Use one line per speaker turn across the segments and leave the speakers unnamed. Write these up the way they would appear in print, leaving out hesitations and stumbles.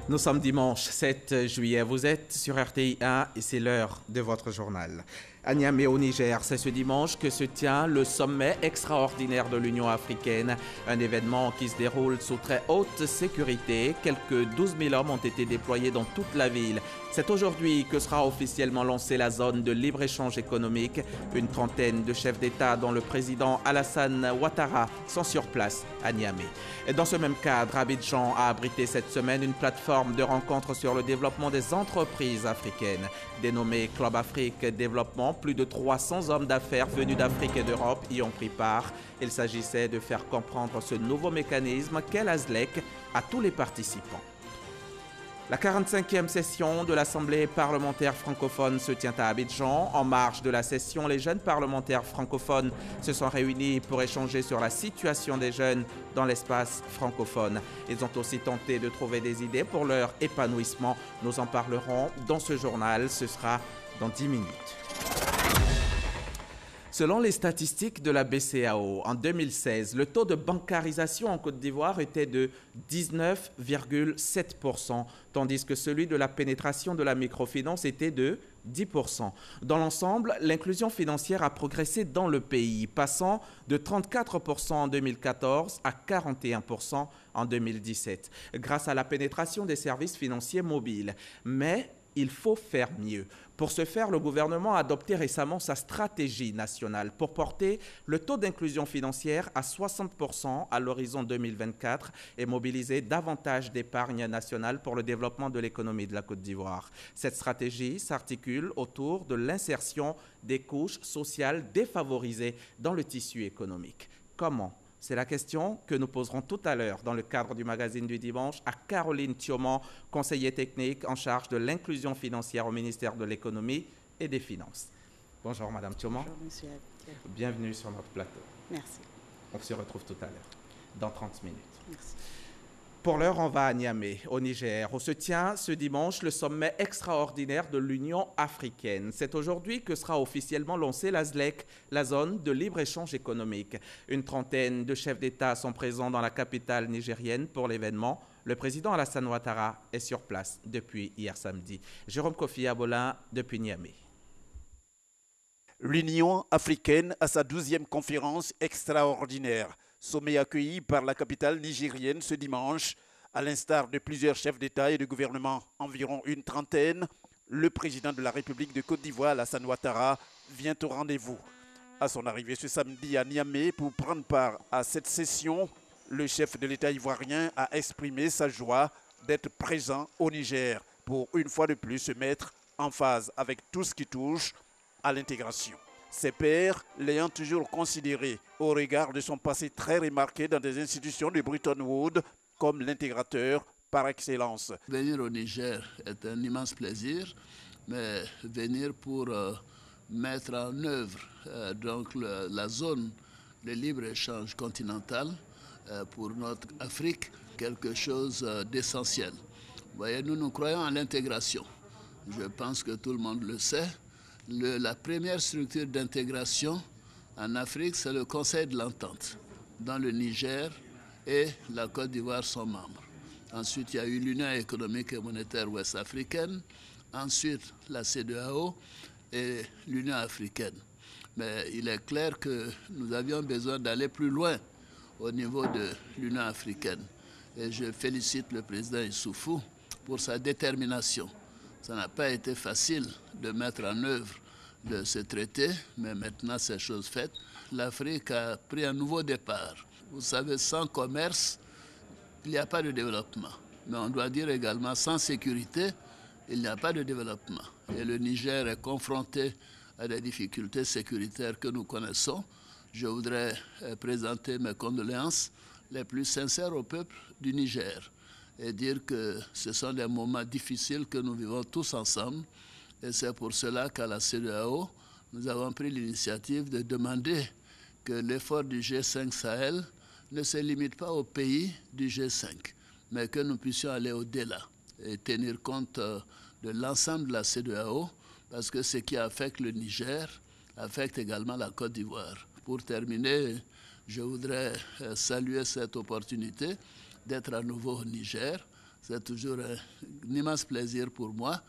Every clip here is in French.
Nous sommes dimanche 7 juillet, vous êtes sur RTI 1 et c'est l'heure de votre journal. À Niamey au Niger, c'est ce dimanche que se tient le sommet extraordinaire de l'Union africaine, un événement qui se déroule sous très haute sécurité. Quelques 12 000 hommes ont été déployés dans toute la ville. C'est aujourd'hui que sera officiellement lancée la zone de libre-échange économique. Une trentaine de chefs d'État, dont le président Alassane Ouattara, sont sur place à Niamey. Et dans ce même cadre, Abidjan a abrité cette semaine une plateforme de rencontre sur le développement des entreprises africaines. Dénommée Club Afrique Développement, plus de 300 hommes d'affaires venus d'Afrique et d'Europe y ont pris part. Il s'agissait de faire comprendre ce nouveau mécanisme qu'est l'ASLEC à tous les participants. La 45e session de l'Assemblée parlementaire francophone se tient à Abidjan. En marge de la session, les jeunes parlementaires francophones se sont réunis pour échanger sur la situation des jeunes dans l'espace francophone. Ils ont aussi tenté de trouver des idées pour leur épanouissement. Nous en parlerons dans ce journal, ce sera dans 10 minutes. Selon les statistiques de la BCEAO, en 2016, le taux de bancarisation en Côte d'Ivoire était de 19,7%, tandis que celui de la pénétration de la microfinance était de 10%. Dans l'ensemble, l'inclusion financière a progressé dans le pays, passant de 34% en 2014 à 41% en 2017, grâce à la pénétration des services financiers mobiles. Mais il faut faire mieux. Pour ce faire, le gouvernement a adopté récemment sa stratégie nationale pour porter le taux d'inclusion financière à 60% à l'horizon 2024 et mobiliser davantage d'épargne nationale pour le développement de l'économie de la Côte d'Ivoire. Cette stratégie s'articule autour de l'insertion des couches sociales défavorisées dans le tissu économique. Comment ? C'est la question que nous poserons tout à l'heure dans le cadre du magazine du dimanche à Caroline Thioman, conseillère technique en charge de l'inclusion financière au ministère de l'économie et des finances. Bonjour Madame Thioman.
Bonjour Monsieur.
Bienvenue sur notre plateau.
Merci.
On se retrouve tout à l'heure, dans 30 minutes.
Merci.
Pour l'heure, on va à Niamey, au Niger, où se tient ce dimanche le sommet extraordinaire de l'Union africaine. C'est aujourd'hui que sera officiellement lancée l'ASLEC, la zone de libre-échange économique. Une trentaine de chefs d'État sont présents dans la capitale nigérienne pour l'événement. Le président Alassane Ouattara est sur place depuis hier samedi. Jérôme Kofi Abolin depuis Niamey.
L'Union africaine a sa 12e conférence extraordinaire. Sommet accueilli par la capitale nigérienne ce dimanche. À l'instar de plusieurs chefs d'État et de gouvernement, environ une trentaine, le président de la République de Côte d'Ivoire, Alassane Ouattara, vient au rendez-vous. À son arrivée ce samedi à Niamey pour prendre part à cette session, le chef de l'État ivoirien a exprimé sa joie d'être présent au Niger pour une fois de plus se mettre en phase avec tout ce qui touche à l'intégration. Ses pairs l'ayant toujours considéré au regard de son passé très remarqué dans des institutions de Bretton Woods comme l'intégrateur par excellence.
Venir au Niger est un immense plaisir, mais venir pour mettre en œuvre la zone de libre-échange continental pour notre Afrique, quelque chose d'essentiel. Vous voyez, nous croyons à l'intégration. Je pense que tout le monde le sait. La première structure d'intégration en Afrique, c'est le Conseil de l'Entente. Dans le Niger et la Côte d'Ivoire sont membres. Ensuite, il y a eu l'Union économique et monétaire ouest-africaine. Ensuite, la CEDEAO et l'Union africaine. Mais il est clair que nous avions besoin d'aller plus loin au niveau de l'Union africaine. Et je félicite le président Issoufou pour sa détermination. Ça n'a pas été facile de mettre en œuvre ce traité, mais maintenant c'est chose faite. L'Afrique a pris un nouveau départ. Vous savez, sans commerce, il n'y a pas de développement. Mais on doit dire également, sans sécurité, il n'y a pas de développement. Et le Niger est confronté à des difficultés sécuritaires que nous connaissons. Je voudrais présenter mes condoléances les plus sincères au peuple du Niger et dire que ce sont des moments difficiles que nous vivons tous ensemble. Et c'est pour cela qu'à la CEDEAO, nous avons pris l'initiative de demander que l'effort du G5 Sahel ne se limite pas aux pays du G5, mais que nous puissions aller au-delà et tenir compte de l'ensemble de la CEDEAO, parce que ce qui affecte le Niger affecte également la Côte d'Ivoire. Pour terminer, je voudrais saluer cette opportunité d'être à nouveau au Niger. C'est toujours un immense plaisir pour moi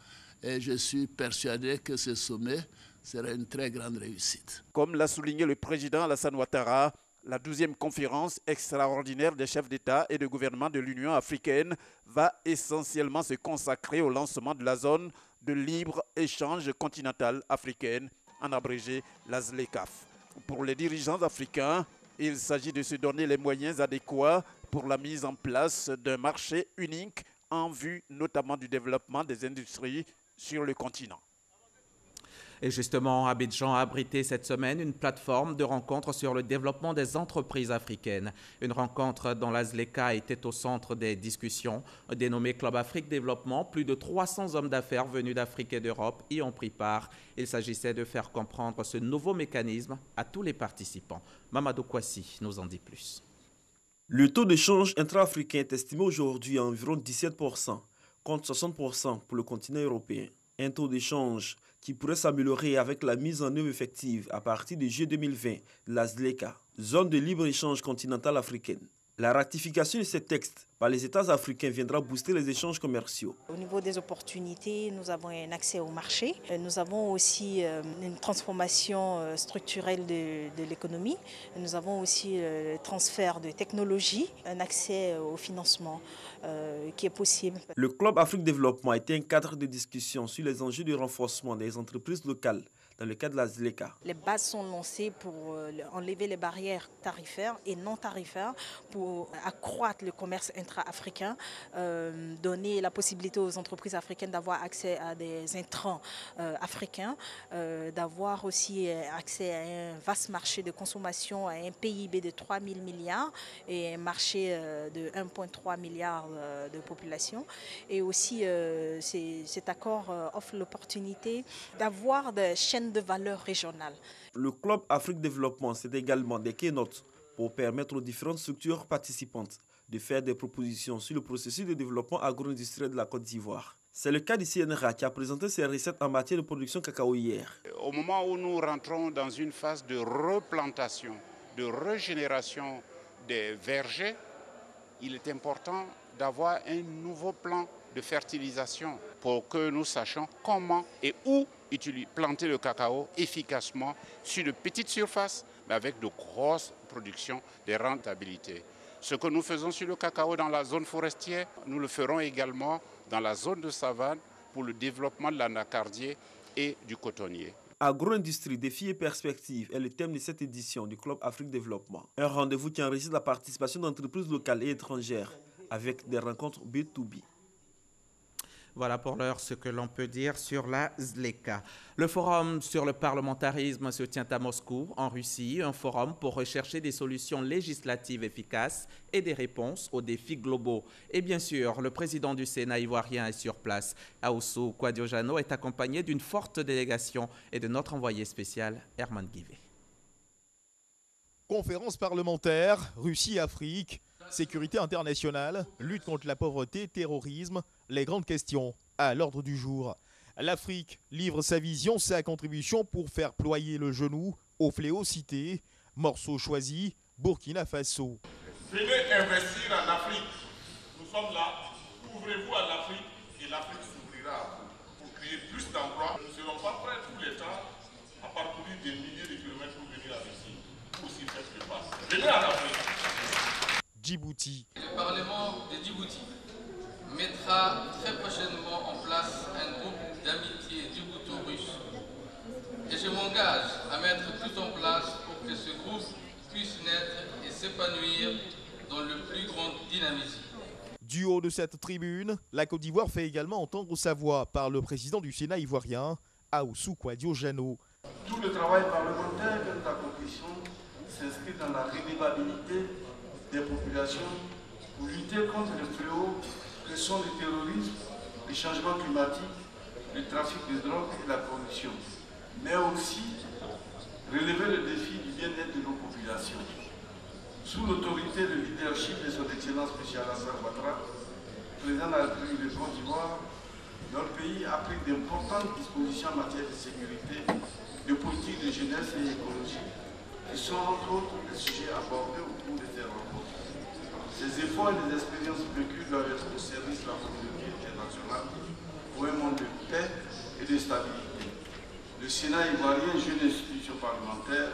et je suis persuadé que ce sommet sera une très grande réussite.
Comme l'a souligné le président Alassane Ouattara, la 12e conférence extraordinaire des chefs d'État et de gouvernement de l'Union africaine va essentiellement se consacrer au lancement de la zone de libre-échange continentale africaine, en abrégé la ZLECAf. Pour les dirigeants africains, il s'agit de se donner les moyens adéquats pour la mise en place d'un marché unique en vue notamment du développement des industries sur le continent.
Et justement, Abidjan a abrité cette semaine une plateforme de rencontre sur le développement des entreprises africaines. Une rencontre dont la ZLECA était au centre des discussions. Dénommée Club Afrique Développement, plus de 300 hommes d'affaires venus d'Afrique et d'Europe y ont pris part. Il s'agissait de faire comprendre ce nouveau mécanisme à tous les participants. Mamadou Kwasi nous en dit plus.
Le taux de change intra-africain est estimé aujourd'hui à environ 17%, contre 60% pour le continent européen. Un taux d'échange qui pourrait s'améliorer avec la mise en œuvre effective à partir de juillet 2020 de la ZLECA, zone de libre-échange continentale africaine. La ratification de ces textes par les États africains viendra booster les échanges commerciaux.
Au niveau des opportunités, nous avons un accès au marché. Nous avons aussi une transformation structurelle de l'économie. Nous avons aussi le transfert de technologies, un accès au financement qui est possible.
Le Club Afrique Développement a été un cadre de discussion sur les enjeux de renforcement des entreprises locales dans le cadre de la ZLECA.
Les bases sont lancées pour enlever les barrières tarifaires et non tarifaires pour accroître le commerce intra-africain, donner la possibilité aux entreprises africaines d'avoir accès à des intrants africains, d'avoir aussi accès à un vaste marché de consommation, à un PIB de 3 000 milliards et un marché de 1,3 milliard de population. Et aussi, cet accord offre l'opportunité d'avoir des chaînes de valeur régionale.
Le Club Afrique Développement, c'est également des keynotes pour permettre aux différentes structures participantes de faire des propositions sur le processus de développement agro-industriel de la Côte d'Ivoire. C'est le cas du CNRA qui a présenté ses recettes en matière de production cacao hier.
Au moment où nous rentrons dans une phase de replantation, de régénération des vergers, il est important d'avoir un nouveau plan de fertilisation pour que nous sachions comment et où planter le cacao efficacement sur de petites surfaces, mais avec de grosses productions, de rentabilité. Ce que nous faisons sur le cacao dans la zone forestière, nous le ferons également dans la zone de savane pour le développement de l'anacardier et du cotonnier.
Agro-industrie, défis et perspectives est le thème de cette édition du Club Afrique Développement. Un rendez-vous qui enregistre la participation d'entreprises locales et étrangères avec des rencontres B2B.
Voilà pour l'heure ce que l'on peut dire sur la ZLECA. Le forum sur le parlementarisme se tient à Moscou, en Russie, un forum pour rechercher des solutions législatives efficaces et des réponses aux défis globaux. Et bien sûr, le président du Sénat ivoirien est sur place. Ahoussou Kouadio-Jano est accompagné d'une forte délégation et de notre envoyé spécial, Herman Guivet.
Conférence parlementaire, Russie-Afrique, sécurité internationale, lutte contre la pauvreté, terrorisme, les grandes questions à l'ordre du jour. L'Afrique livre sa vision, sa contribution pour faire ployer le genou au fléau cité. Morceau choisi, Burkina Faso.
Venez investir en Afrique. Nous sommes là. Ouvrez-vous à l'Afrique et l'Afrique s'ouvrira à vous pour créer plus d'emplois. Nous ne serons pas prêts tous les temps à parcourir des milliers de kilomètres pour venir à Russie. Pour s'y faire ce qui passe. Venez en Afrique.
Djibouti.
Le Parlement de Djibouti mettra très prochainement en place un groupe d'amitié djibouto-russe. Et je m'engage à mettre tout en place pour que ce groupe puisse naître et s'épanouir dans le plus grand dynamisme.
Du haut de cette tribune, la Côte d'Ivoire fait également entendre sa voix par le président du Sénat ivoirien, Ahoussou Kouadio-Jano.
Tout le travail parlementaire que nous accomplissons s'inscrit dans la redevabilité des populations pour lutter contre les fléaux que sont le terrorisme, le changement climatique, le trafic de drogue et la corruption, mais aussi relever le défi du bien-être de nos populations. Sous l'autorité de leadership de son Excellence M. Alassane Ouattara, président de la République de Côte d'Ivoire, notre pays a pris d'importantes dispositions en matière de sécurité, de politique de jeunesse et écologie, qui sont entre autres des sujets abordés au cours de ces rencontres. Ces efforts et les expériences vécues doivent être au service de la stabilité. Le Sénat ivoirien, jeune institution parlementaire,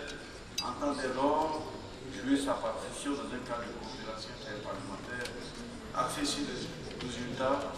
entend dès lors jouer sa partition dans un cadre de coopération interparlementaire axé sur les résultats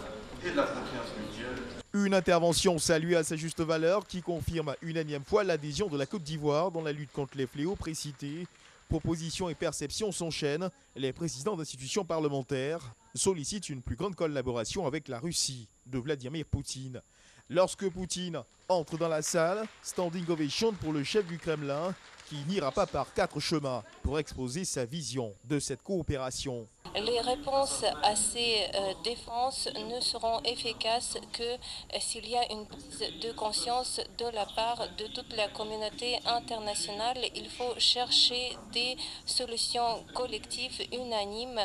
et de la confiance mutuelle.
Une intervention saluée à sa juste valeur qui confirme une énième fois l'adhésion de la Côte d'Ivoire dans la lutte contre les fléaux précités. Propositions et perceptions s'enchaînent. Les présidents d'institutions parlementaires sollicitent une plus grande collaboration avec la Russie de Vladimir Poutine. Lorsque Poutine entre dans la salle, standing ovation pour le chef du Kremlin qui n'ira pas par 4 chemins pour exposer sa vision de cette coopération.
Les réponses à ces défenses ne seront efficaces que s'il y a une prise de conscience de la part de toute la communauté internationale. Il faut chercher des solutions collectives unanimes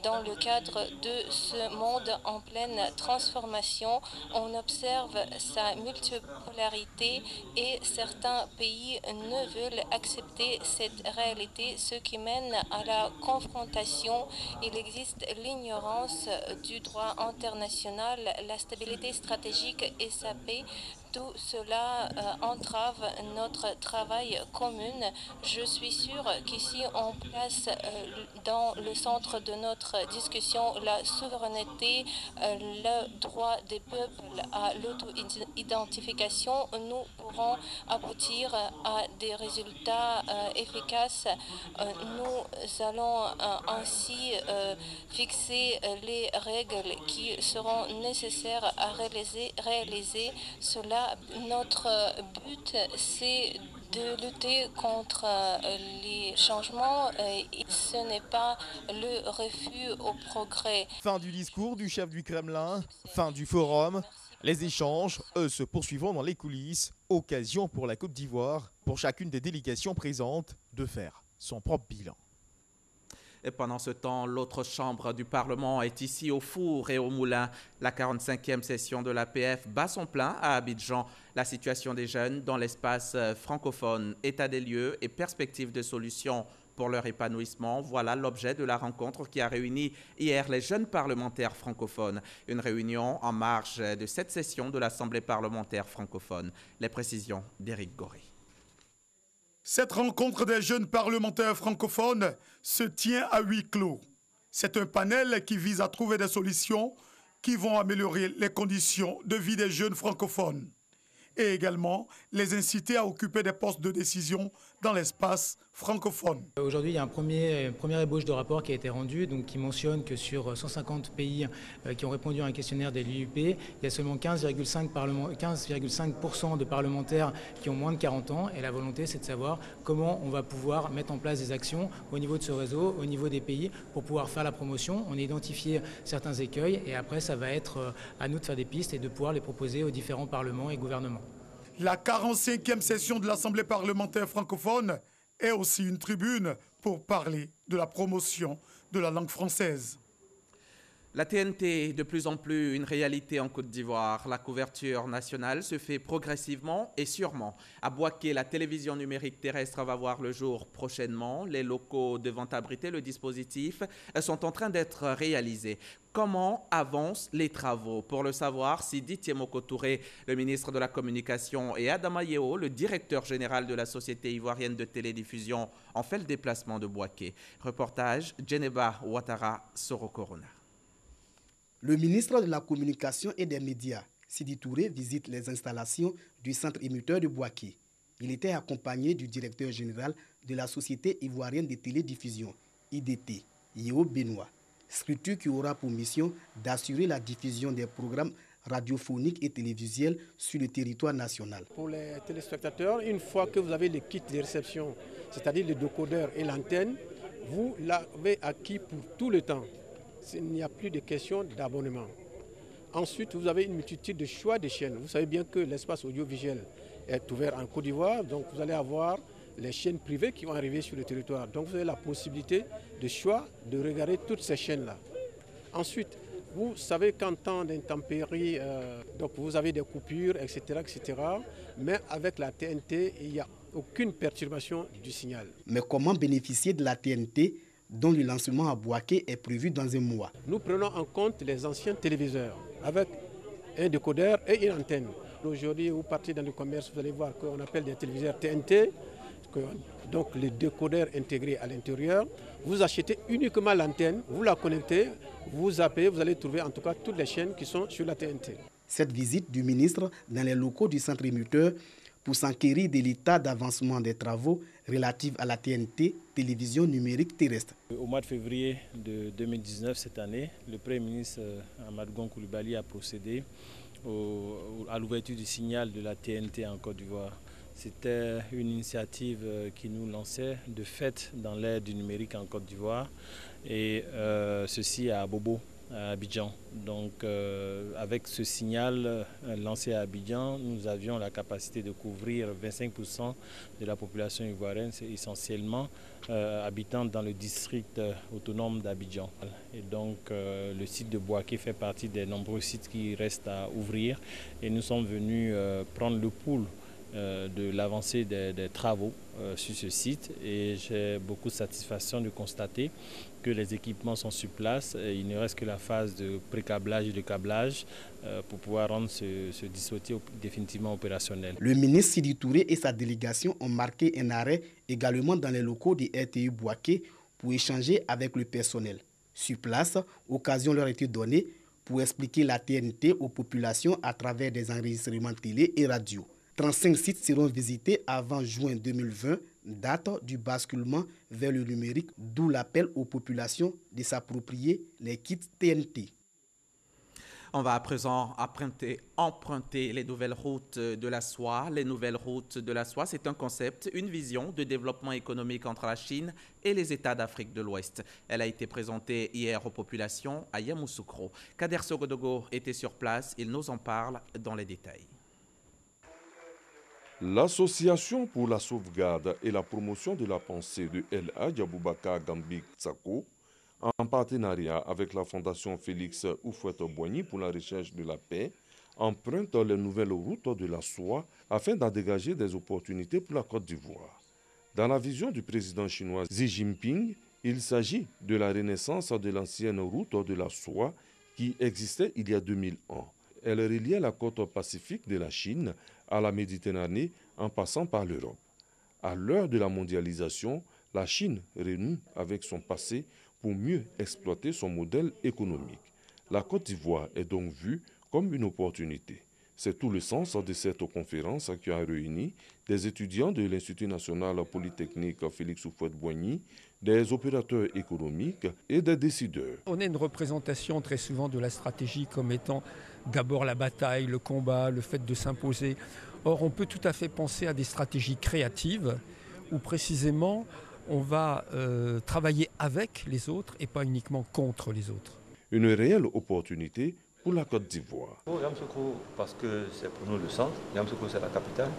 dans le cadre de ce monde en pleine transformation. On observe sa multipolarité et certains pays ne veulent accepter cette réalité, ce qui mène à la confrontation. Il existe l'ignorance du droit international, la stabilité stratégique et sa paix. Tout cela entrave notre travail commun. Je suis sûre qu'ici on place dans le centre de notre discussion la souveraineté, le droit des peuples à l'auto-identification. Nous pourrons aboutir à des résultats efficaces. Nous allons ainsi fixer les règles qui seront nécessaires à réaliser cela. Notre but, c'est de lutter contre les changements. Ce n'est pas le refus au progrès.
Fin du discours du chef du Kremlin, fin du forum. Les échanges, eux, se poursuivront dans les coulisses. Occasion pour la Côte d'Ivoire, pour chacune des délégations présentes, de faire son propre bilan.
Et pendant ce temps, l'autre chambre du Parlement est ici au four et au moulin. La 45e session de l'APF bat son plein à Abidjan. La situation des jeunes dans l'espace francophone, état des lieux et perspectives de solutions pour leur épanouissement. Voilà l'objet de la rencontre qui a réuni hier les jeunes parlementaires francophones. Une réunion en marge de cette session de l'Assemblée parlementaire francophone. Les précisions d'Éric Goré.
Cette rencontre des jeunes parlementaires francophones se tient à huis clos. C'est un panel qui vise à trouver des solutions qui vont améliorer les conditions de vie des jeunes francophones et également les inciter à occuper des postes de décision dans l'espace francophone.
Aujourd'hui, il y a une première ébauche de rapport qui a été rendue, donc qui mentionne que sur 150 pays qui ont répondu à un questionnaire de l'IUP, il y a seulement 15,5% de parlementaires qui ont moins de 40 ans. Et la volonté, c'est de savoir comment on va pouvoir mettre en place des actions au niveau de ce réseau, au niveau des pays, pour pouvoir faire la promotion. On a identifié certains écueils et après, ça va être à nous de faire des pistes et de pouvoir les proposer aux différents parlements et gouvernements.
La 45e session de l'Assemblée parlementaire francophone est aussi une tribune pour parler de la promotion de la langue française.
La TNT est de plus en plus une réalité en Côte d'Ivoire. La couverture nationale se fait progressivement et sûrement. À Bouaké, la télévision numérique terrestre va voir le jour prochainement. Les locaux devant abriter le dispositif sont en train d'être réalisés. Comment avancent les travaux? Pour le savoir, Sidi Tiemoko Touré, le ministre de la Communication, et Adama Yeo, le directeur général de la Société ivoirienne de télédiffusion, ont fait le déplacement de Bouaké. Reportage, Djeneba Ouattara, Soro Corona.
Le ministre de la Communication et des Médias, Sidi Touré, visite les installations du centre émetteur de Bouaké. Il était accompagné du directeur général de la Société ivoirienne de télédiffusion, IDT, Yeo Benoît, structure qui aura pour mission d'assurer la diffusion des programmes radiophoniques et télévisuels sur le territoire national.
Pour les téléspectateurs, une fois que vous avez le kit de réception, c'est-à-dire le décodeur et l'antenne, vous l'avez acquis pour tout le temps. Il n'y a plus de question d'abonnement. Ensuite, vous avez une multitude de choix de chaînes. Vous savez bien que l'espace audiovisuel est ouvert en Côte d'Ivoire, donc vous allez avoir les chaînes privées qui vont arriver sur le territoire. Donc vous avez la possibilité de choix de regarder toutes ces chaînes-là. Ensuite, vous savez qu'en temps d'intempéries, donc vous avez des coupures, etc., etc. Mais avec la TNT, il n'y a aucune perturbation du signal.
Mais comment bénéficier de la TNT dont le lancement à Bouaké est prévu dans un mois?
Nous prenons en compte les anciens téléviseurs avec un décodeur et une antenne. Aujourd'hui, vous partez dans le commerce, vous allez voir qu'on appelle des téléviseurs TNT, donc les décodeurs intégrés à l'intérieur. Vous achetez uniquement l'antenne, vous la connectez, vous zappez, vous allez trouver en tout cas toutes les chaînes qui sont sur la TNT.
Cette visite du ministre dans les locaux du centre émetteur pour s'enquérir de l'état d'avancement des travaux relatifs à la TNT, télévision numérique terrestre.
Au mois de février de 2019, cette année, le Premier ministre Amadou Gon Coulibaly a procédé à l'ouverture du signal de la TNT en Côte d'Ivoire. C'était une initiative qui nous lançait de fait dans l'ère du numérique en Côte d'Ivoire et ceci à Bobo, à Abidjan. Donc avec ce signal lancé à Abidjan, nous avions la capacité de couvrir 25% de la population ivoirienne, c'est essentiellement habitant dans le district autonome d'Abidjan. Et donc le site de Bouaké fait partie des nombreux sites qui restent à ouvrir et nous sommes venus prendre le pouls de l'avancée des travaux sur ce site et j'ai beaucoup de satisfaction de constater que les équipements sont sur place. Et il ne reste que la phase de pré-câblage et de câblage pour pouvoir rendre ce dispositif définitivement opérationnel.
Le ministre Sidi Touré et sa délégation ont marqué un arrêt également dans les locaux du RTU Bouaké pour échanger avec le personnel. Sur place, occasion leur a été donnée pour expliquer la TNT aux populations à travers des enregistrements télé et radio. 35 sites seront visités avant juin 2020, date du basculement vers le numérique, d'où l'appel aux populations de s'approprier les kits TNT.
On va à présent emprunter les nouvelles routes de la soie. Les nouvelles routes de la soie, c'est un concept, une vision de développement économique entre la Chine et les États d'Afrique de l'Ouest. Elle a été présentée hier aux populations à Yamoussoukro. Kader Sogodogo était sur place, il nous en parle dans les détails.
L'Association pour la sauvegarde et la promotion de la pensée de El Hadj Aboubakar Gambik Tsako, en partenariat avec la Fondation Félix Houphouët-Boigny pour la recherche de la paix, emprunte les nouvelles routes de la soie afin d'en dégager des opportunités pour la Côte d'Ivoire. Dans la vision du président chinois Xi Jinping, il s'agit de la renaissance de l'ancienne route de la soie qui existait il y a 2000 ans. Elle reliait la côte pacifique de la Chine à la Méditerranée en passant par l'Europe. À l'heure de la mondialisation, la Chine renoue avec son passé pour mieux exploiter son modèle économique. La Côte d'Ivoire est donc vue comme une opportunité. C'est tout le sens de cette conférence qui a réuni des étudiants de l'Institut national polytechnique Félix Houphouët-Boigny, des opérateurs économiques et des décideurs.
On a une représentation très souvent de la stratégie comme étant d'abord la bataille, le combat, le fait de s'imposer. Or, on peut tout à fait penser à des stratégies créatives où précisément on va travailler avec les autres et pas uniquement contre les autres.
Une réelle opportunité pour la Côte d'Ivoire.
Yamoussoukro, parce que c'est pour nous le centre. Yamoussoukro, c'est la capitale.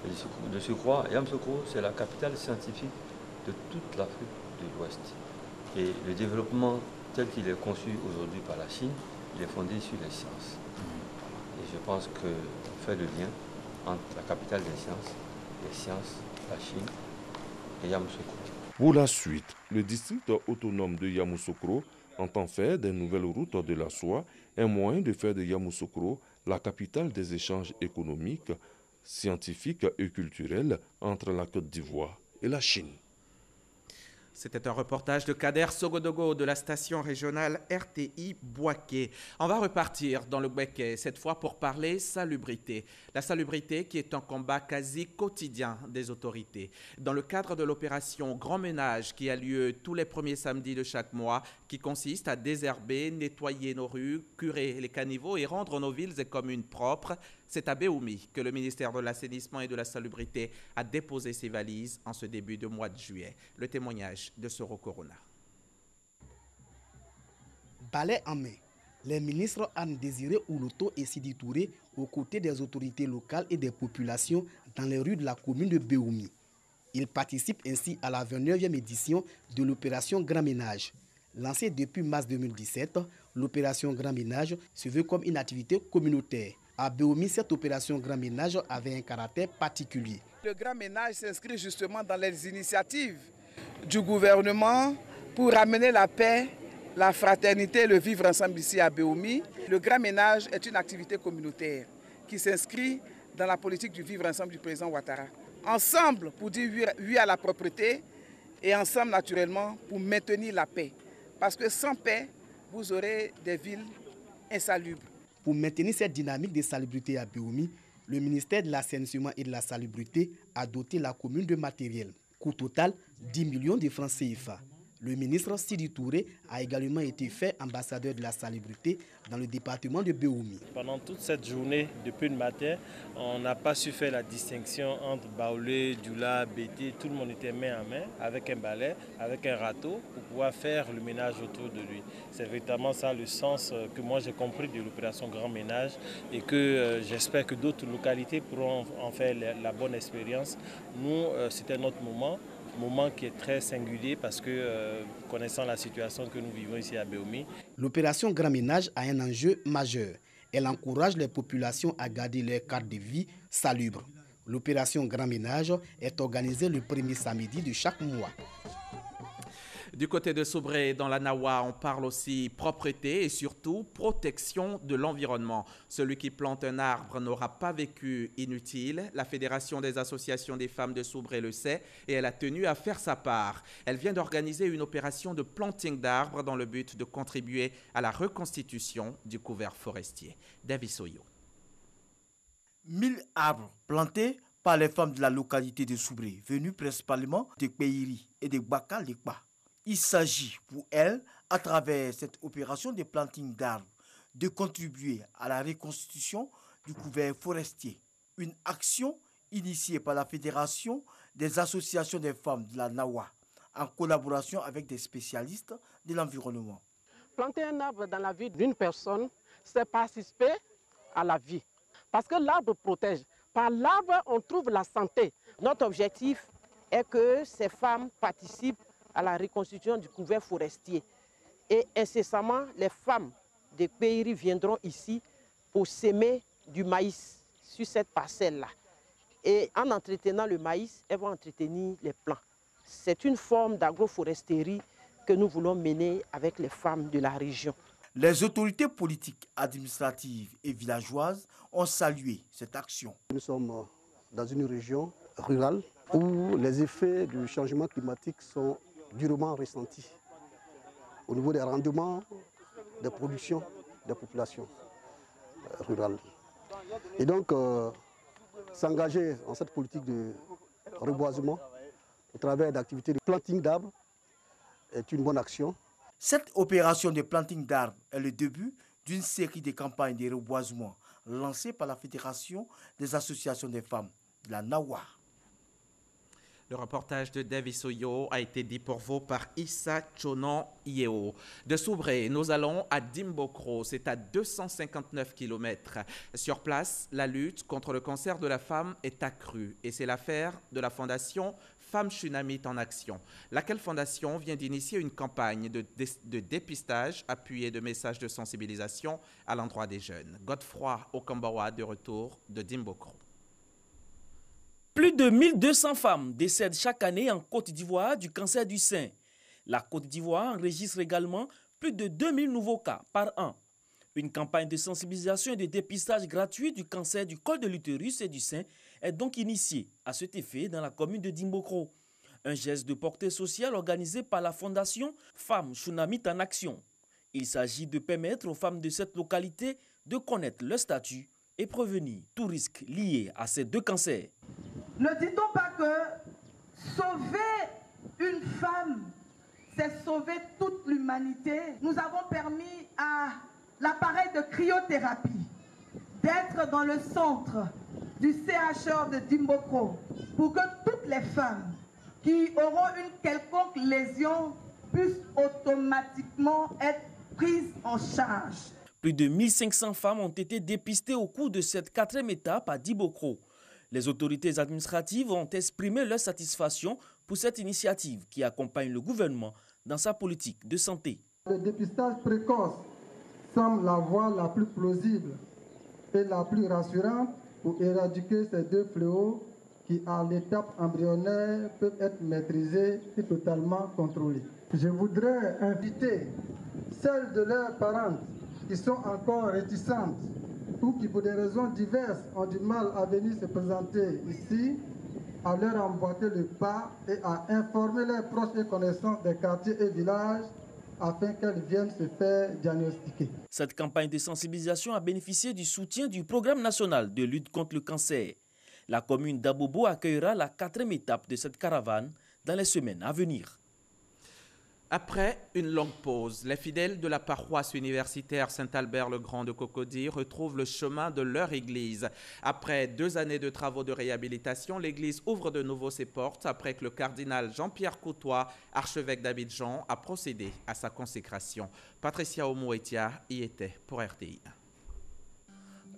Et de surcroît, Yamoussoukro, c'est la capitale scientifique de toute l'Afrique de l'Ouest. Et le développement tel qu'il est conçu aujourd'hui par la Chine, il est fondé sur les sciences. Et je pense qu'on fait le lien entre la capitale des sciences, la Chine et Yamoussoukro.
Pour la suite, le district autonome de Yamoussoukro entend faire des nouvelles routes de la soie, un moyen de faire de Yamoussoukro la capitale des échanges économiques, scientifiques et culturels entre la Côte d'Ivoire et la Chine.
C'était un reportage de Kader Sogodogo de la station régionale RTI Bouaké. On va repartir dans le Bouaké, cette fois pour parler salubrité. La salubrité qui est un combat quasi quotidien des autorités. Dans le cadre de l'opération Grand Ménage qui a lieu tous les premiers samedis de chaque mois, qui consiste à désherber, nettoyer nos rues, curer les caniveaux et rendre nos villes et communes propres, c'est à Béoumi que le ministère de l'Assainissement et de la Salubrité a déposé ses valises en ce début de mois de juillet. Le témoignage de Soro Corona.
Balai en main, les ministres Anne-Désiré Ouloto et Sidi Touré aux côtés des autorités locales et des populations dans les rues de la commune de Béoumi. Ils participent ainsi à la 29e édition de l'opération Grand Ménage. Lancée depuis mars 2017, l'opération Grand Ménage se veut comme une activité communautaire. À Béoumi, cette opération Grand Ménage avait un caractère particulier.
Le Grand Ménage s'inscrit justement dans les initiatives du gouvernement pour ramener la paix, la fraternité et le vivre ensemble ici à Béoumi. Le Grand Ménage est une activité communautaire qui s'inscrit dans la politique du vivre ensemble du président Ouattara. Ensemble pour dire oui à la propreté et ensemble naturellement pour maintenir la paix. Parce que sans paix, vous aurez des villes insalubres.
Pour maintenir cette dynamique de salubrité à Béoumi, le ministère de l'Assainissement et de la Salubrité a doté la commune de matériel. Coût total, 10 millions de francs CFA. Le ministre Sidi Touré a également été fait ambassadeur de la salubrité dans le département de Béoumi.
Pendant toute cette journée, depuis le matin, on n'a pas su faire la distinction entre Baoulé, Dioula, Bété. Tout le monde était main à main avec un balai, avec un râteau pour pouvoir faire le ménage autour de lui. C'est véritablement ça le sens que moi j'ai compris de l'opération Grand Ménage et que j'espère que d'autres localités pourront en faire la bonne expérience. Nous, c'était notre moment qui est très singulier parce que, connaissant la situation que nous vivons ici à Béoumi.
L'opération Grand Ménage a un enjeu majeur. Elle encourage les populations à garder leur cadre de vie salubre. L'opération Grand Ménage est organisée le premier samedi de chaque mois.
Du côté de Soubré, dans la Nawa, on parle aussi propreté et surtout protection de l'environnement. Celui qui plante un arbre n'aura pas vécu inutile. La Fédération des associations des femmes de Soubré le sait et elle a tenu à faire sa part. Elle vient d'organiser une opération de planting d'arbres dans le but de contribuer à la reconstitution du couvert forestier. David Soyo.
1000 arbres plantés par les femmes de la localité de Soubré, venues principalement de Péiri et de Baka-Lekpa. Il s'agit pour elles, à travers cette opération de planting d'arbres, de contribuer à la reconstitution du couvert forestier. Une action initiée par la Fédération des associations des femmes de la Nawa, en collaboration avec des spécialistes de l'environnement.
Planter un arbre dans la vie d'une personne, c'est participer à la vie. Parce que l'arbre protège. Par l'arbre, on trouve la santé. Notre objectif est que ces femmes participent à la reconstitution du couvert forestier. Et incessamment, les femmes des Péiri viendront ici pour s'aimer du maïs sur cette parcelle-là. Et en entretenant le maïs, elles vont entretenir les plants. C'est une forme d'agroforesterie que nous voulons mener avec les femmes de la région.
Les autorités politiques, administratives et villageoises ont salué cette action.
Nous sommes dans une région rurale où les effets du changement climatique sont durement ressentis au niveau des rendements, des productions des populations rurales. Et donc, s'engager en cette politique de reboisement au travers d'activités de planting d'arbres est une bonne action.
Cette opération de planting d'arbres est le début d'une série de campagnes de reboisement lancées par la Fédération des associations des femmes de la Nawa.
Le reportage de David Soyo a été dit pour vous par Issa Chonon Yeo. De Soubré, nous allons à Dimbokro, c'est à 259 km. Sur place, la lutte contre le cancer de la femme est accrue et c'est l'affaire de la fondation Femmes Shunamite en Action, laquelle fondation vient d'initier une campagne de dépistage appuyée de messages de sensibilisation à l'endroit des jeunes. Godefroy Okambawa de retour de Dimbokro.
Plus de 1200 femmes décèdent chaque année en Côte d'Ivoire du cancer du sein. La Côte d'Ivoire enregistre également plus de 2000 nouveaux cas par an. Une campagne de sensibilisation et de dépistage gratuit du cancer du col de l'utérus et du sein est donc initiée à cet effet dans la commune de Dimbokro. Un geste de portée sociale organisé par la fondation Femmes Shunamite en Action. Il s'agit de permettre aux femmes de cette localité de connaître leur statut et prévenir tout risque lié à ces deux cancers.
Ne dit-on pas que sauver une femme, c'est sauver toute l'humanité? Nous avons permis à l'appareil de cryothérapie d'être dans le centre du CHR de Dimbokro pour que toutes les femmes qui auront une quelconque lésion puissent automatiquement être prises en charge.
Plus de 1500 femmes ont été dépistées au cours de cette 4e étape à Dimbokro. Les autorités administratives ont exprimé leur satisfaction pour cette initiative qui accompagne le gouvernement dans sa politique de santé.
Le dépistage précoce semble la voie la plus plausible et la plus rassurante pour éradiquer ces deux fléaux qui, à l'étape embryonnaire, peuvent être maîtrisés et totalement contrôlés. Je voudrais inviter celles de leurs parentes qui sont encore réticentes ou qui pour des raisons diverses ont du mal à venir se présenter ici, à leur emboîter le pas et à informer leurs proches et connaissances des quartiers et villages afin qu'elles viennent se faire diagnostiquer.
Cette campagne de sensibilisation a bénéficié du soutien du Programme national de lutte contre le cancer. La commune d'Abobo accueillera la 4e étape de cette caravane dans les semaines à venir.
Après une longue pause, les fidèles de la paroisse universitaire Saint-Albert-le-Grand de Cocody retrouvent le chemin de leur église. Après 2 années de travaux de réhabilitation, l'église ouvre de nouveau ses portes après que le cardinal Jean-Pierre Coutois, archevêque d'Abidjan, a procédé à sa consécration. Patricia Omouetia y était pour RTI.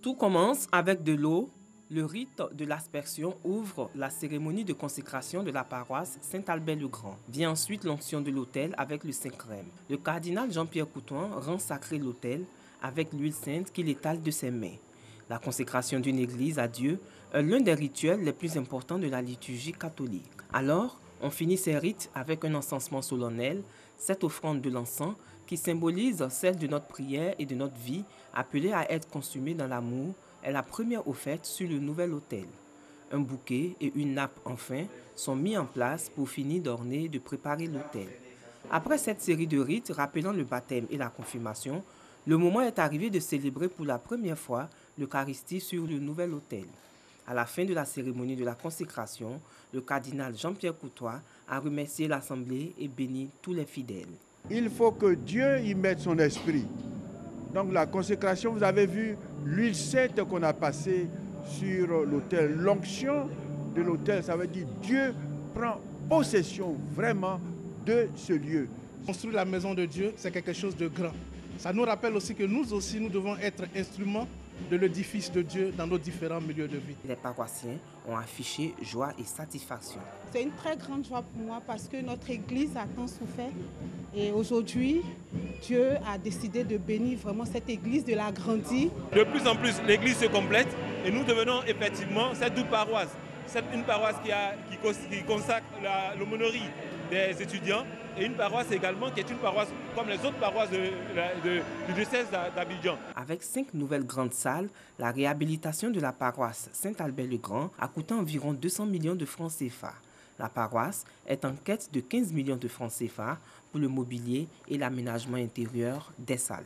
Tout commence avec de l'eau. Le rite de l'aspersion ouvre la cérémonie de consécration de la paroisse Saint-Albert-le-Grand. Vient ensuite l'onction de l'autel avec le Saint-Crème. Le cardinal Jean-Pierre Coutois rend sacré l'autel avec l'huile sainte qu'il étale de ses mains. La consécration d'une église à Dieu est l'un des rituels les plus importants de la liturgie catholique. Alors, on finit ces rites avec un encensement solennel, cette offrande de l'encens qui symbolise celle de notre prière et de notre vie, appelée à être consumée dans l'amour, est la première offerte sur le nouvel autel. Un bouquet et une nappe enfin sont mis en place pour finir d'orner et de préparer l'autel. Après cette série de rites rappelant le baptême et la confirmation, le moment est arrivé de célébrer pour la première fois l'Eucharistie sur le nouvel autel. À la fin de la cérémonie de la consécration, le cardinal Jean-Pierre Coutois a remercié l'Assemblée et béni tous les fidèles.
Il faut que Dieu y mette son esprit. Donc la consécration, vous avez vu l'huile sainte qu'on a passée sur l'autel. L'onction de l'autel, ça veut dire Dieu prend possession vraiment de ce lieu.
Construire la maison de Dieu, c'est quelque chose de grand. Ça nous rappelle aussi que nous aussi, nous devons être instruments de l'édifice de Dieu dans nos différents milieux de vie.
Les paroissiens ont affiché joie et satisfaction.
C'est une très grande joie pour moi parce que notre Église a tant souffert. Et aujourd'hui, Dieu a décidé de bénir vraiment cette Église, de l'agrandir.
De plus en plus, l'Église se complète et nous devenons effectivement cette double paroisse. C'est une paroisse qui consacre l'aumônerie des étudiants et une paroisse également qui est une paroisse comme les autres paroisses du diocèse d'Abidjan.
Avec 5 nouvelles grandes salles, la réhabilitation de la paroisse Saint-Albert-le-Grand a coûté environ 200 millions de francs CFA. La paroisse est en quête de 15 millions de francs CFA pour le mobilier et l'aménagement intérieur des salles.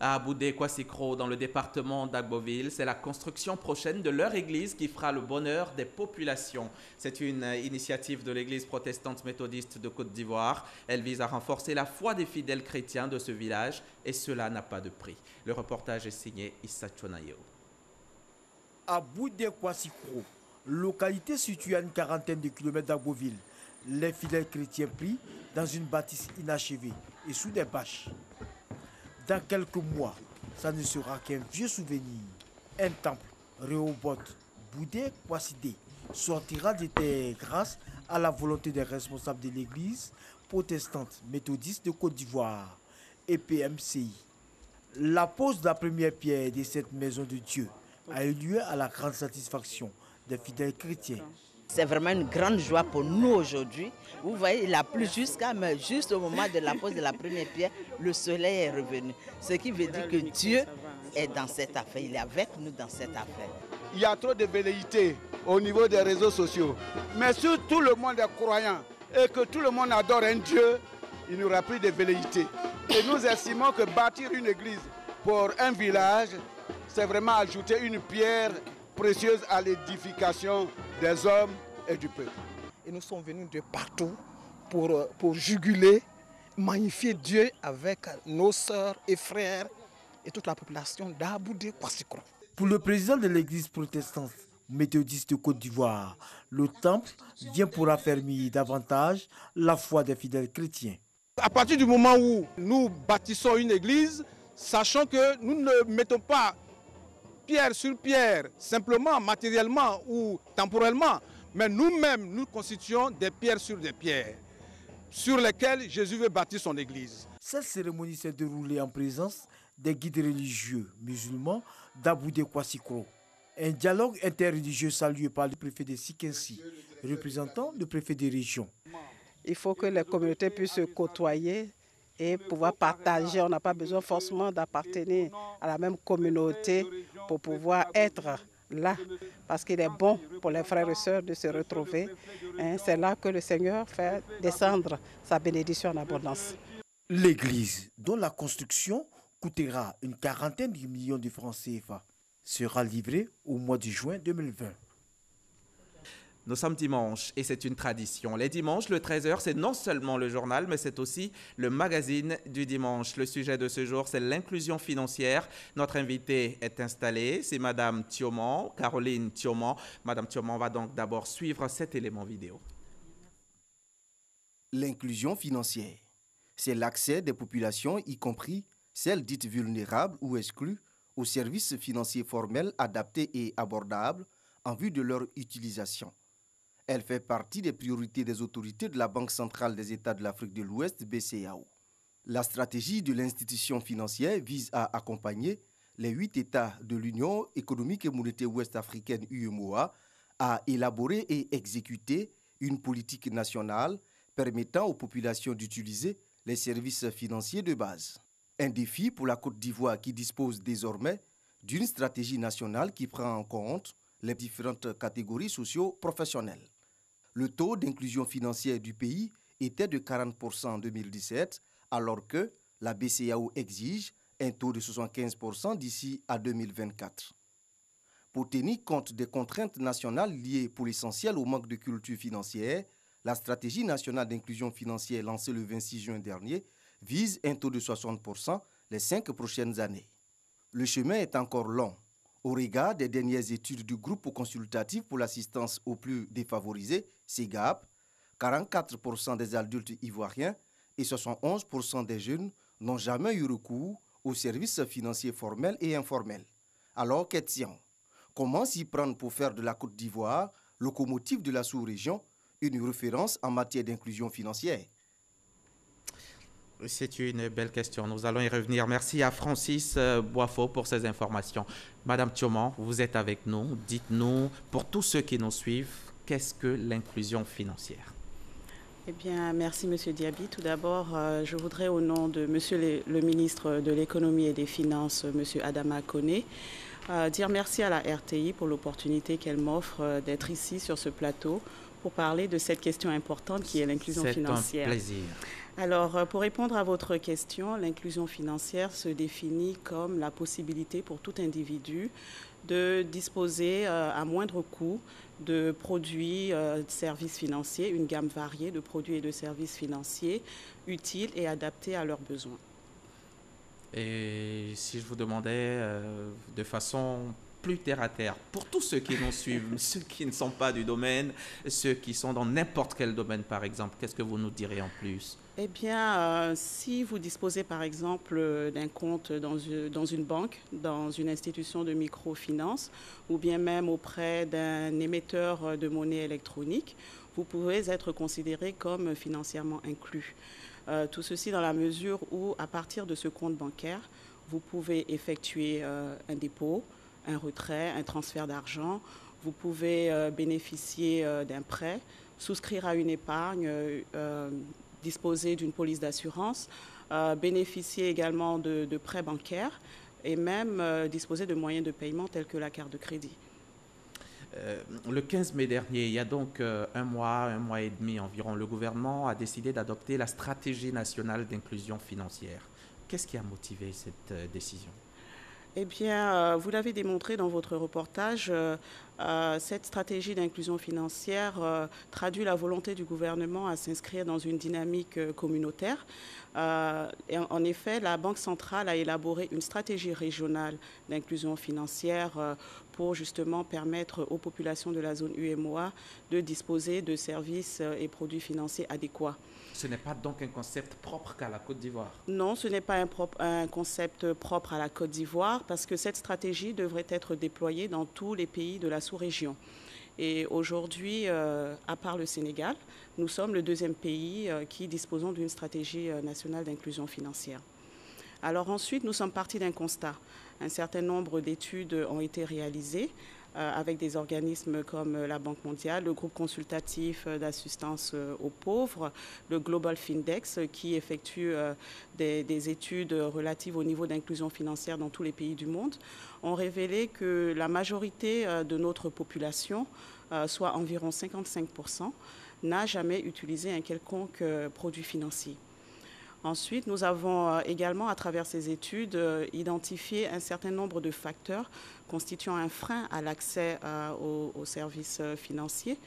À Boudé-Kwassikro, dans le département d'Agboville, c'est la construction prochaine de leur église qui fera le bonheur des populations. C'est une initiative de l'église protestante méthodiste de Côte d'Ivoire. Elle vise à renforcer la foi des fidèles chrétiens de ce village et cela n'a pas de prix. Le reportage est signé Issa Chonayo.
À Boudé-Kwassikro, localité située à une 40aine de kilomètres d'Agboville, les fidèles chrétiens prient dans une bâtisse inachevée et sous des bâches. Dans quelques mois, ça ne sera qu'un vieux souvenir. Un temple, Rehoboth, Boudé Kwassidé, sortira de terre grâce à la volonté des responsables de l'église protestante méthodiste de Côte d'Ivoire et PMCI. La pose de la première pierre de cette maison de Dieu a eu lieu à la grande satisfaction des fidèles chrétiens.
C'est vraiment une grande joie pour nous aujourd'hui. Vous voyez, il a plu juste au moment de la pose de la première pierre, le soleil est revenu. Ce qui veut dire que Dieu est dans cette affaire, il est avec nous dans cette affaire.
Il y a trop de velléités au niveau des réseaux sociaux. Mais si tout le monde est croyant et que tout le monde adore un Dieu, il n'y aura plus de velléités. Et nous estimons que bâtir une église pour un village, c'est vraiment ajouter une pierre précieuse à l'édification des hommes et du peuple.
Et nous sommes venus de partout pour juguler, magnifier Dieu avec nos sœurs et frères et toute la population d'Aboudé-Kwassikro.
Pour le président de l'église protestante méthodiste de Côte d'Ivoire, le temple vient pour affermir davantage la foi des fidèles chrétiens.
À partir du moment où nous bâtissons une église, sachant que nous ne mettons pas pierre sur pierre, simplement, matériellement ou temporellement, mais nous-mêmes, nous constituons des pierres sur des pierres, sur lesquelles Jésus veut bâtir son église.
Cette cérémonie s'est déroulée en présence des guides religieux musulmans d'Aboudé-Kwassikro. Un dialogue interreligieux salué par le préfet de Sikensi, représentant le préfet des régions.
Il faut que les communautés puissent se côtoyer
et pouvoir partager. On n'a pas besoin forcément d'appartenir à la même communauté pour pouvoir être là, parce qu'il est bon pour les frères et sœurs de se retrouver. C'est là que le Seigneur fait descendre sa bénédiction en abondance.
L'église, dont la construction coûtera une quarantaine de millions de francs CFA, sera livrée au mois de juin 2020.
Nous sommes dimanche et c'est une tradition. Les dimanches, le 13h, c'est non seulement le journal, mais c'est aussi le magazine du dimanche. Le sujet de ce jour, c'est l'inclusion financière. Notre invitée est installée, c'est Madame Thioman, Caroline Thioman. Madame Thioman va donc d'abord suivre cet élément vidéo.
L'inclusion financière, c'est l'accès des populations, y compris celles dites vulnérables ou exclues, aux services financiers formels adaptés et abordables en vue de leur utilisation. Elle fait partie des priorités des autorités de la Banque centrale des États de l'Afrique de l'Ouest, BCEAO. La stratégie de l'institution financière vise à accompagner les 8 États de l'Union économique et monétaire ouest-africaine UEMOA à élaborer et exécuter une politique nationale permettant aux populations d'utiliser les services financiers de base. Un défi pour la Côte d'Ivoire qui dispose désormais d'une stratégie nationale qui prend en compte les différentes catégories socio-professionnelles. Le taux d'inclusion financière du pays était de 40% en 2017, alors que la BCEAO exige un taux de 75% d'ici à 2024. Pour tenir compte des contraintes nationales liées pour l'essentiel au manque de culture financière, la stratégie nationale d'inclusion financière lancée le 26 juin dernier vise un taux de 60% les 5 prochaines années. Le chemin est encore long. Au regard des dernières études du groupe consultatif pour l'assistance aux plus défavorisés, CEGAP, 44% des adultes ivoiriens et 71% des jeunes n'ont jamais eu recours aux services financiers formels et informels. Alors, question, comment s'y prendre pour faire de la Côte d'Ivoire, locomotive de la sous-région, une référence en matière d'inclusion financière?
C'est une belle question. Nous allons y revenir. Merci à Francis Boifo pour ces informations. Madame Thioman, vous êtes avec nous. Dites-nous, pour tous ceux qui nous suivent, qu'est-ce que l'inclusion financière?
Eh bien, merci Monsieur Diaby. Tout d'abord, je voudrais au nom de Monsieur le ministre de l'Économie et des Finances, Monsieur Adama Koné, dire merci à la RTI pour l'opportunité qu'elle m'offre d'être ici sur ce plateau pour parler de cette question importante qui est l'inclusion financière.
C'est un plaisir.
Alors, pour répondre à votre question, l'inclusion financière se définit comme la possibilité pour tout individu de disposer à moindre coût de produits, de services financiers, une gamme variée de produits et de services financiers utiles et adaptés à leurs besoins.
Et si je vous demandais de façon plus terre à terre, pour tous ceux qui nous suivent, ceux qui ne sont pas du domaine, ceux qui sont dans n'importe quel domaine par exemple, qu'est-ce que vous nous direz en plus?
Eh bien, si vous disposez par exemple d'un compte dans une banque, dans une institution de microfinance ou bien même auprès d'un émetteur de monnaie électronique, vous pouvez être considéré comme financièrement inclus. Tout ceci dans la mesure où, à partir de ce compte bancaire, vous pouvez effectuer un dépôt, un retrait, un transfert d'argent. Vous pouvez bénéficier d'un prêt, souscrire à une épargne, disposer d'une police d'assurance, bénéficier également de prêts bancaires et même disposer de moyens de paiement tels que la carte de crédit.
Le 15 mai dernier, il y a donc un mois et demi environ, le gouvernement a décidé d'adopter la stratégie nationale d'inclusion financière. Qu'est-ce qui a motivé cette décision?
Eh bien, vous l'avez démontré dans votre reportage, cette stratégie d'inclusion financière traduit la volonté du gouvernement à s'inscrire dans une dynamique communautaire. Et en effet, la Banque centrale a élaboré une stratégie régionale d'inclusion financière pour justement permettre aux populations de la zone UEMOA de disposer de services et produits financiers adéquats.
Ce n'est pas donc un concept propre qu'à la Côte d'Ivoire? Non,
ce n'est pas un concept propre à la Côte d'Ivoire parce que cette stratégie devrait être déployée dans tous les pays de la sous-région. Et aujourd'hui, à part le Sénégal, nous sommes le deuxième pays qui disposons d'une stratégie nationale d'inclusion financière. Alors ensuite, nous sommes partis d'un constat. Un certain nombre d'études ont été réalisées
avec des organismes comme la Banque mondiale, le groupe consultatif d'assistance aux pauvres, le Global Findex, qui effectue des études relatives au niveau d'inclusion financière dans tous les pays du monde, ont révélé que la majorité de notre population, soit environ 55%, n'a jamais utilisé un quelconque produit financier. Ensuite, nous avons également, à travers ces études, identifié un certain nombre de facteurs constituant un frein à l'accès aux services financiers.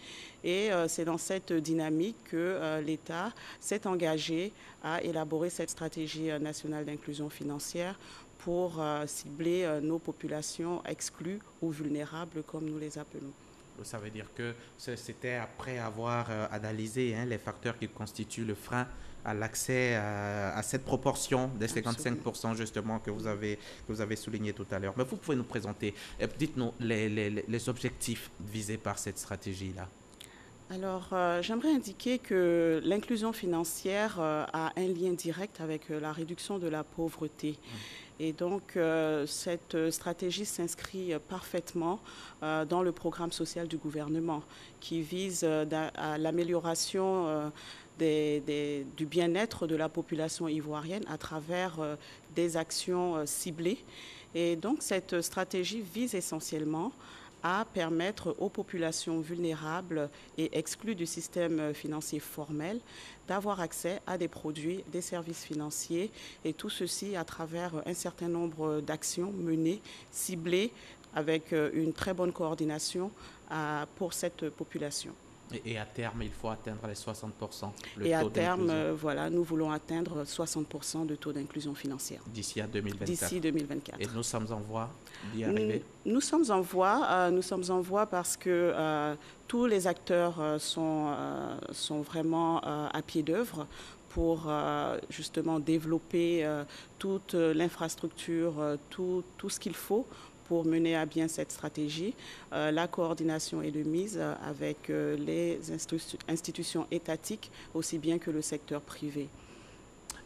Et c'est dans cette dynamique que l'État s'est engagé à élaborer cette stratégie nationale d'inclusion financière pour cibler nos populations exclues ou vulnérables, comme nous les appelons.
Ça veut dire que c'était après avoir analysé les facteurs qui constituent le frein à l'accès à cette proportion des 55% justement que vous avez souligné tout à l'heure. Mais vous pouvez nous présenter, dites-nous les objectifs visés par cette stratégie-là.
Alors, j'aimerais indiquer que l'inclusion financière a un lien direct avec la réduction de la pauvreté. Et donc, cette stratégie s'inscrit parfaitement dans le programme social du gouvernement qui vise à l'amélioration du bien-être de la population ivoirienne à travers des actions ciblées. Et donc, cette stratégie vise essentiellement à permettre aux populations vulnérables et exclues du système financier formel d'avoir accès à des produits, des services financiers, et tout ceci à travers un certain nombre d'actions menées, ciblées, avec une très bonne coordination pour cette population.
Et à terme, il faut atteindre les 60%.
Et à terme, voilà, nous voulons atteindre 60% de taux d'inclusion financière.
D'ici à 2024.
D'ici 2024.
Et nous sommes en voie d'y arriver?
Nous sommes en voie parce que tous les acteurs sont vraiment à pied d'œuvre pour justement développer toute l'infrastructure, tout ce qu'il faut pour mener à bien cette stratégie. La coordination est de mise avec les institutions étatiques aussi bien que le secteur privé.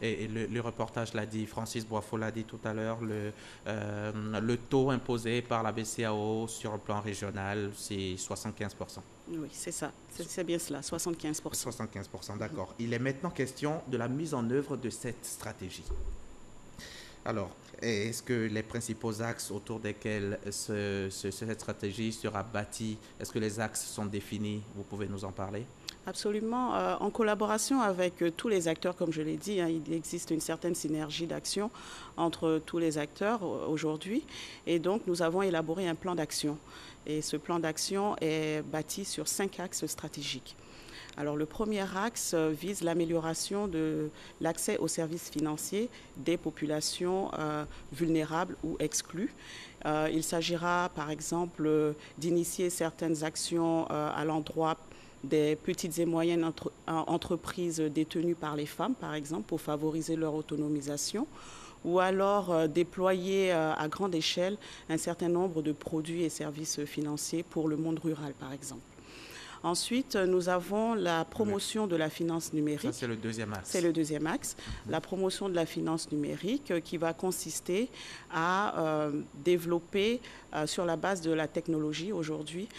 Et le reportage l'a dit, Francis Boifo l'a dit tout à l'heure, le taux imposé par la BCEAO sur le plan régional, c'est 75%.
Oui, c'est ça, c'est bien cela, 75%.
75%, d'accord. Il est maintenant question de la mise en œuvre de cette stratégie. Alors, est-ce que les principaux axes autour desquels cette stratégie sera bâtie, est-ce que les axes sont définis? Vous pouvez nous en parler?
Absolument. En collaboration avec tous les acteurs, comme je l'ai dit, il existe une certaine synergie d'action entre tous les acteurs aujourd'hui. Et donc, nous avons élaboré un plan d'action. Et ce plan d'action est bâti sur 5 axes stratégiques. Alors, le premier axe vise l'amélioration de l'accès aux services financiers des populations vulnérables ou exclues. Il s'agira, par exemple, d'initier certaines actions à l'endroit des petites et moyennes entreprises détenues par les femmes, par exemple, pour favoriser leur autonomisation, ou alors déployer à grande échelle un certain nombre de produits et services financiers pour le monde rural, par exemple. Ensuite, nous avons la promotion de la finance numérique.
Ça, c'est le deuxième axe.
C'est le deuxième axe. La promotion de la finance numérique qui va consister à développer, sur la base de la technologie aujourd'hui,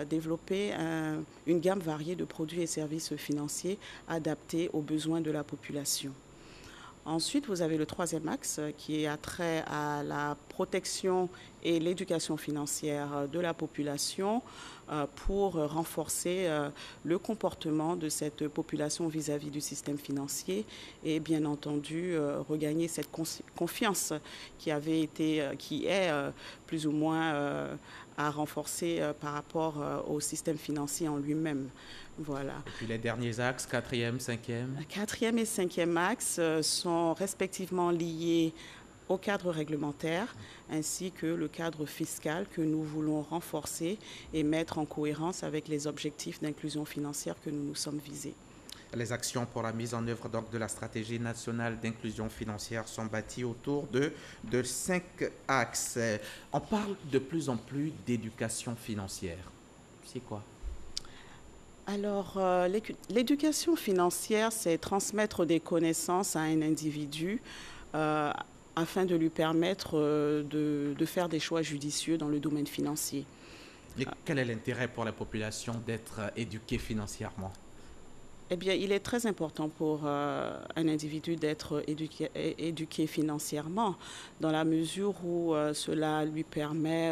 développer une gamme variée de produits et services financiers adaptés aux besoins de la population. Ensuite, vous avez le troisième axe qui a trait à la protection et l'éducation financière de la population pour renforcer le comportement de cette population vis-à-vis du système financier et bien entendu regagner cette confiance qui est plus ou moins à renforcer par rapport au système financier en lui-même. Voilà.
Et puis les derniers axes, quatrième, cinquième?
Quatrième et cinquième axes sont respectivement liés au cadre réglementaire ainsi que le cadre fiscal que nous voulons renforcer et mettre en cohérence avec les objectifs d'inclusion financière que nous nous sommes visés.
Les actions pour la mise en œuvre donc, de la stratégie nationale d'inclusion financière sont bâties autour de 5 axes. On parle de plus en plus d'éducation financière. C'est quoi?
Alors, l'éducation financière, c'est transmettre des connaissances à un individu afin de lui permettre de faire des choix judicieux dans le domaine financier.
Et quel est l'intérêt pour la population d'être éduquée financièrement?
Eh bien, il est très important pour un individu d'être éduqué financièrement, dans la mesure où cela lui permet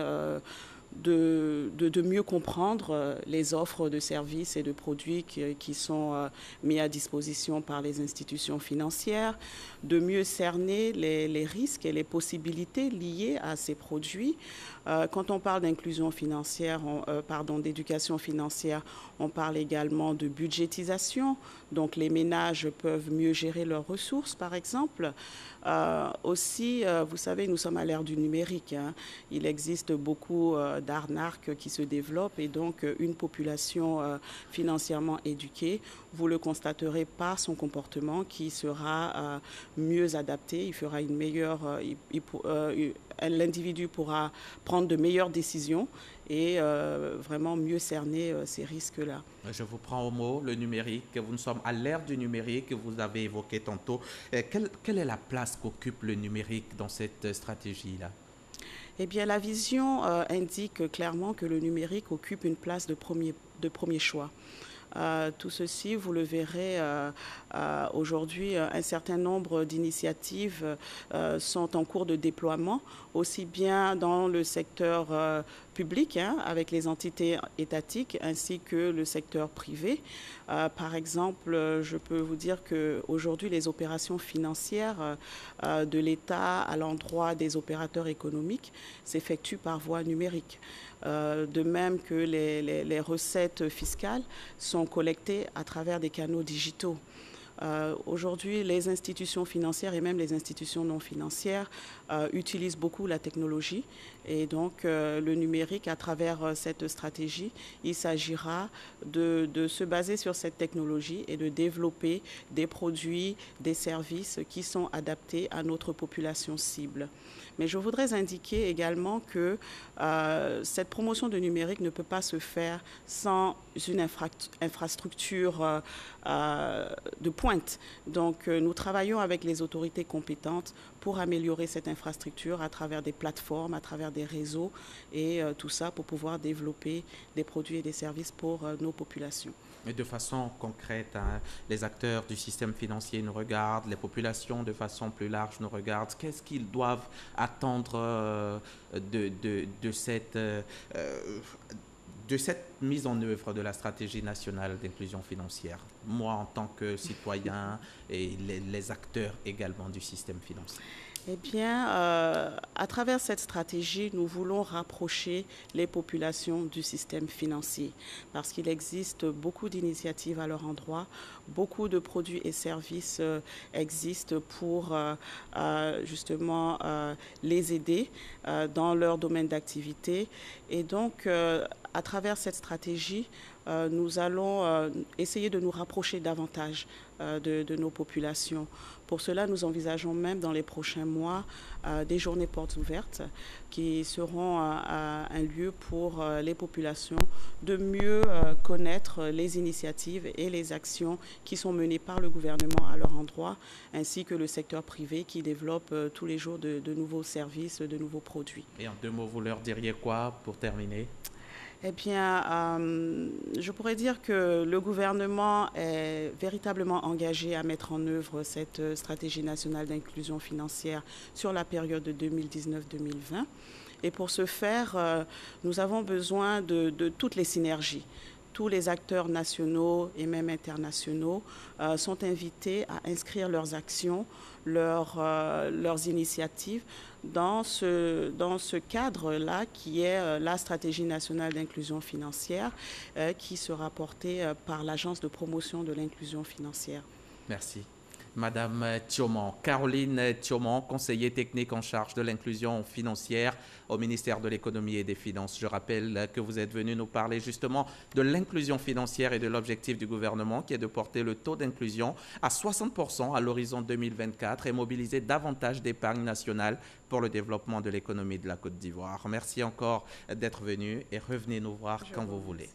de mieux comprendre les offres de services et de produits qui sont mis à disposition par les institutions financières, de mieux cerner les risques et les possibilités liées à ces produits. Quand on parle d'inclusion financière, d'éducation financière, on parle également de budgétisation. Donc les ménages peuvent mieux gérer leurs ressources, par exemple. Aussi, vous savez, nous sommes à l'ère du numérique, hein. Il existe beaucoup d'arnaques qui se développent et donc une population financièrement éduquée, vous le constaterez par son comportement qui sera mieux adapté, il fera une meilleure, l'individu pourra prendre de meilleures décisions et vraiment mieux cerner ces risques-là.
Je vous prends au mot, le numérique. Nous sommes à l'ère du numérique, vous avez évoqué tantôt. Quelle est la place qu'occupe le numérique dans cette stratégie-là?
Eh bien, la vision indique clairement que le numérique occupe une place de premier choix. Tout ceci, vous le verrez aujourd'hui, un certain nombre d'initiatives sont en cours de déploiement, aussi bien dans le secteur public, hein, avec les entités étatiques, ainsi que le secteur privé. Par exemple, je peux vous dire qu'aujourd'hui, les opérations financières de l'État à l'endroit des opérateurs économiques s'effectuent par voie numérique. De même que les recettes fiscales sont collectées à travers des canaux digitaux. Aujourd'hui, les institutions financières et même les institutions non financières utilisent beaucoup la technologie et donc le numérique, à travers cette stratégie, il s'agira de se baser sur cette technologie et de développer des produits, des services qui sont adaptés à notre population cible. Mais je voudrais indiquer également que cette promotion du numérique ne peut pas se faire sans une infrastructure de pointe. Donc nous travaillons avec les autorités compétentes pour améliorer cette infrastructure à travers des plateformes, à travers des réseaux et tout ça pour pouvoir développer des produits et des services pour nos populations.
Mais de façon concrète, hein, les acteurs du système financier nous regardent, les populations de façon plus large nous regardent. Qu'est-ce qu'ils doivent attendre de cette mise en œuvre de la stratégie nationale d'inclusion financière? Moi, en tant que citoyen et les acteurs également du système financier.
Eh bien, à travers cette stratégie, nous voulons rapprocher les populations du système financier parce qu'il existe beaucoup d'initiatives à leur endroit, beaucoup de produits et services existent pour justement les aider dans leur domaine d'activité. Et donc, à travers cette stratégie, nous allons essayer de nous rapprocher davantage de nos populations. Pour cela, nous envisageons même dans les prochains mois des journées portes ouvertes qui seront un lieu pour les populations de mieux connaître les initiatives et les actions qui sont menées par le gouvernement à leur endroit, ainsi que le secteur privé qui développe tous les jours de nouveaux services, de nouveaux produits.
Et en 2 mots, vous leur diriez quoi pour terminer?
Eh bien, je pourrais dire que le gouvernement est véritablement engagé à mettre en œuvre cette stratégie nationale d'inclusion financière sur la période de 2019-2020. Et pour ce faire, nous avons besoin de toutes les synergies. Tous les acteurs nationaux et même internationaux sont invités à inscrire leurs actions, leurs initiatives dans ce cadre-là qui est la stratégie nationale d'inclusion financière qui sera portée par l'Agence de promotion de l'inclusion financière.
Merci. Madame Thiaumont, Caroline Thiaumont, conseiller technique en charge de l'inclusion financière au ministère de l'Économie et des Finances. Je rappelle que vous êtes venu nous parler justement de l'inclusion financière et de l'objectif du gouvernement qui est de porter le taux d'inclusion à 60% à l'horizon 2024 et mobiliser davantage d'épargne nationale pour le développement de l'économie de la Côte d'Ivoire. Merci encore d'être venu et revenez nous voir quand vous voulez.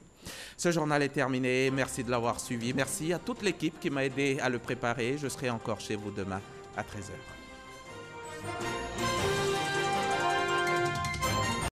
Ce journal est terminé. Merci de l'avoir suivi. Merci à toute l'équipe qui m'a aidé à le préparer. Je serai encore chez vous demain à 13h.